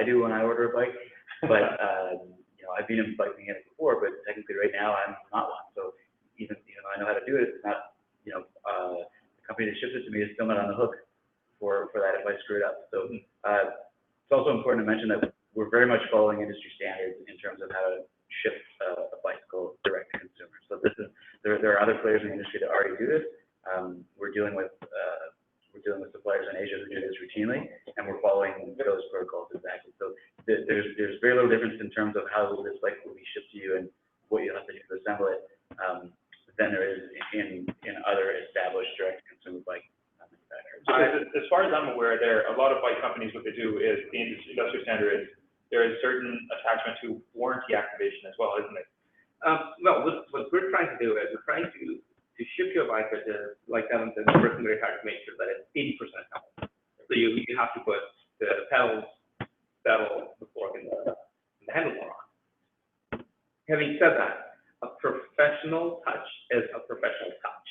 do when I order a bike, but, you know, I've been in bike mechanic before, but technically right now I'm not one. So even though I know how to do it, it's not, you know, the company that ships it to me is still not on the hook for that if I screw it up. So, it's also important to mention that we're very much following industry standards in terms of how to ship a bicycle direct to consumers. So there are other players in the industry that already do this. We're dealing with suppliers in Asia who do this routinely, and we're following those protocols exactly. So there's very little difference in terms of how this bike will be shipped to you and what you have to do to assemble it than there is in other established direct to consumer bike manufacturers. So as far as I'm aware, a lot of bike companies, what they do is the industry standard is there is certain attachment to warranty activation as well, isn't it? No, what we're trying to do is we're trying to ship your bike, but like Evan said, we're working very hard to make sure that it's 80% comfortable. So you have to put the pedal, the fork, and the handlebar on. Having said that, a professional touch is a professional touch.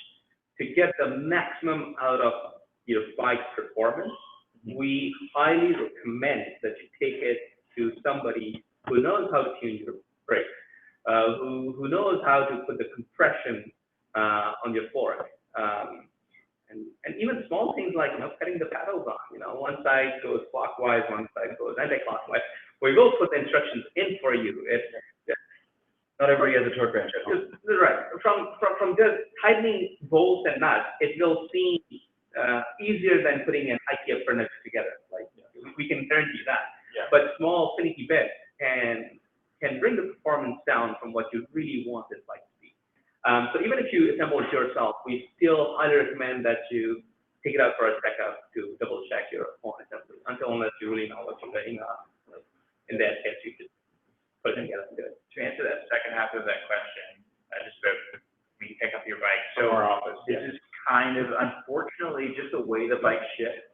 To get the maximum out of your bike's performance, we highly recommend that you take it to somebody who knows how to tune your brakes, who knows how to put the compression on your fork, and even small things like, you know, setting the paddles on. You know, one side goes clockwise, one side goes anti-clockwise. We will put the instructions in for you. Not everybody has a torque wrench at home. Right. From just tightening bolts and nuts, it will seem easier than putting an IKEA furniture together. Like, we can guarantee that. Yeah. But small finicky bits can bring the performance down from what you really want this bike to be. So even if you assemble it yourself, we still highly recommend that you take it out for a checkup to double check your own assembly, unless you really know what you're doing. In that case, you just put it together and do it. To answer that second half of that question, just about when you pick up your bike. So our office. this is kind of, unfortunately, just the way the bikes ship.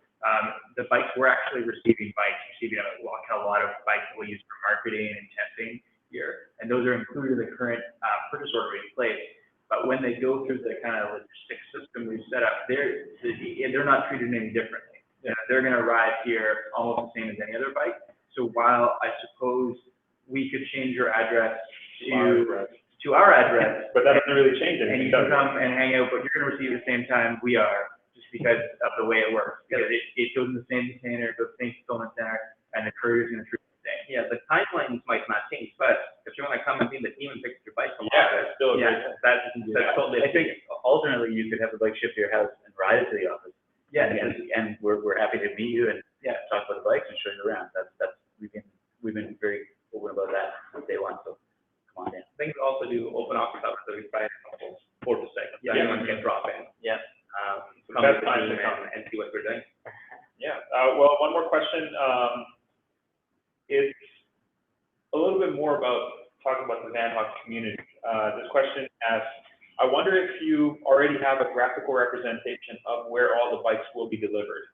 The bikes, we're actually receiving a lot of bikes that we use for marketing and testing here, and those are included in the current purchase order in place. But when they go through the kind of logistics system we've set up, they're not treated any differently. You know, they're going to arrive here almost the same as any other bike. So while I suppose we could change your address to our address, But that doesn't really change and anything, you can does it? come and hang out, but you're going to receive at the same time we are, just because of the way it works. Because it goes in the same container, it goes in the same fulfillment center, and the courier is going to treat it the same. Yeah, the timelines might not change, but if you want to come and be in the team and pick up your bike from That's still a great yeah, thing. that's totally. I think alternately you could have the bike shipped to your house and ride it to the office. Yeah, And we're happy to meet you and yeah. talk about the bikes and show you around. We've been very open about that since day one. So come on in. Things also do open office hours, so we try a couple 4 to 6. Yeah, anyone can drop in. Yeah. Come That's to the fine team to come. and see what we're doing. Yeah, well, one more question. It's a little bit more about talking about the Vanhawks community. This question asks, I wonder if you already have a graphical representation of where all the bikes will be delivered,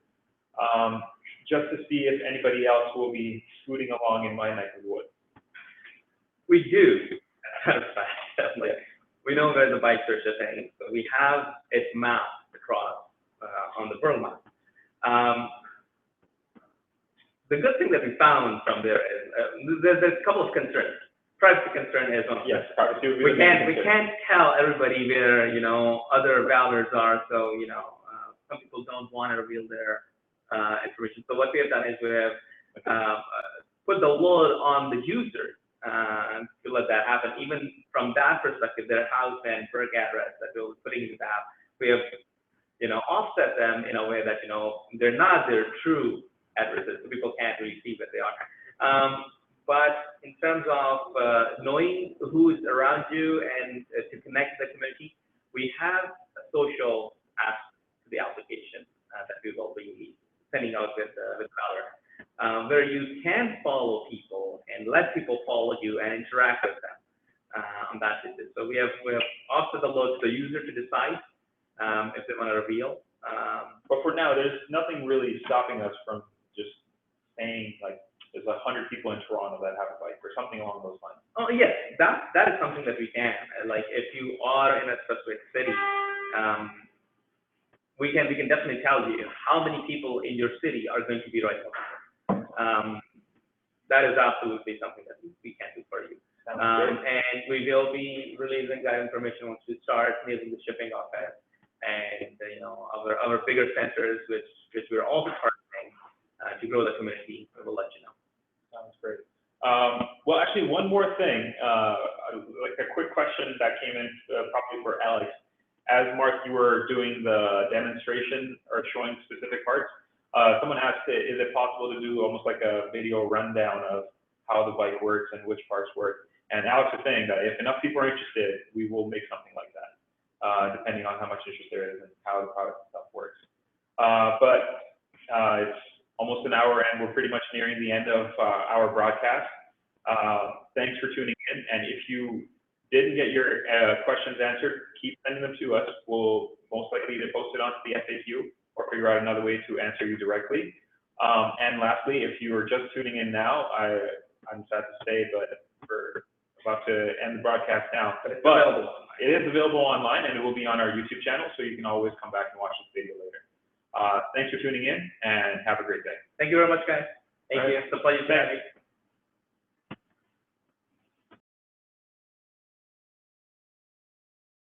just to see if anybody else will be scooting along in my neck of the woods. We do. Definitely. We know where the bikes are shipping, but we have it mapped across on the world map. The good thing that we found from there is there's a couple of concerns. Privacy concern is one of them. Yes, privacy. We can't tell everybody where, you know, other Valours are, so, you know, some people don't want to reveal their information. So what we have done is we have put the load on the user to let that happen. Even from that perspective, their house and work address that we're putting into the app, we have, you know, offset them in a way that, you know, they're not their true addresses, so people can't really see what they are. But in terms of knowing who's around you and to connect the community, we have a social aspect to the application that we will be sending out with Valour, where you can follow people and let people follow you and interact with them on that basis. So we have offset the load to the user to decide if they want to reveal. But for now, there's nothing really stopping us from just saying, like, there's 100 people in Toronto that have a bike or something along those lines. Oh yes, that is something that we can. Like if you are in a specific city, we can definitely tell you how many people in your city are going to be riding. that is absolutely something that we can do for you. And we will be releasing that information once we start nailing the shipping off it. And, you know, our bigger centers, which we're also targeting to grow the community, we'll let you know. Sounds great. Well, actually, one more thing, like a quick question that came in probably for Alex. As Mark, you were doing the demonstration or showing specific parts, someone asked, is it possible to do almost like a video rundown of how the bike works and which parts work? And Alex was saying that if enough people are interested, we will make something like that, depending on how much interest there is and how the product stuff works. But it's almost an hour and we're pretty much nearing the end of our broadcast. Thanks for tuning in. And if you didn't get your questions answered, keep sending them to us. We'll most likely either post it onto the FAQ or figure out another way to answer you directly. And lastly, if you are just tuning in now, I'm sad to say, but we're about to end the broadcast now. But it is available online and it will be on our YouTube channel, so you can always come back and watch this video later. Thanks for tuning in and have a great day. Thank you very much, guys. Thank you. It's a pleasure to have you.